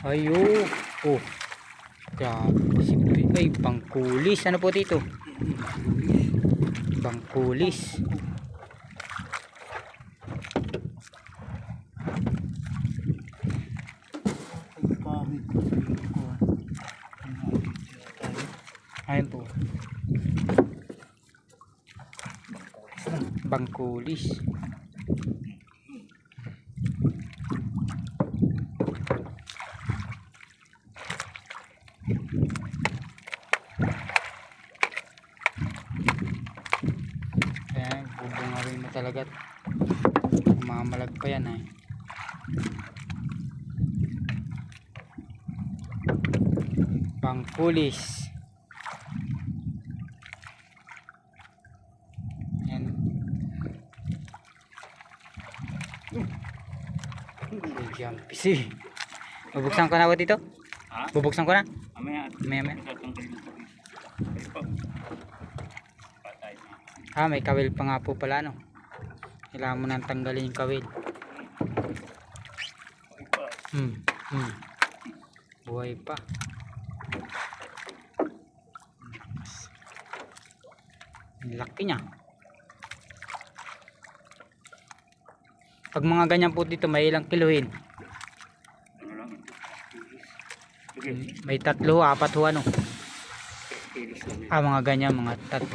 Ayo. Oh. Grabe. Ay, bangkulis. Ano po dito? Bangkulis. Ayun po. Bangkulis. Ayan, bubungawin mo talaga. Mamalag pa yan eh. Bangkulis. Yan. Jumpy. Bubuksan ko na ako dito? Ha? Bubuksan ko na? Mamaya. Mamaya. Tatanggalin ko. Patay na. Ah, may kawil pa nga po pala, no? Kailangan mo nang tanggalin yung kawil. Buhay pa. Ang laki niya. Pag mga ganyan po dito, may ilang kiluhin? Ano lang? May 3, 4 ho, ano? Kilis lang yan. Ah, mga ganyan, mga 3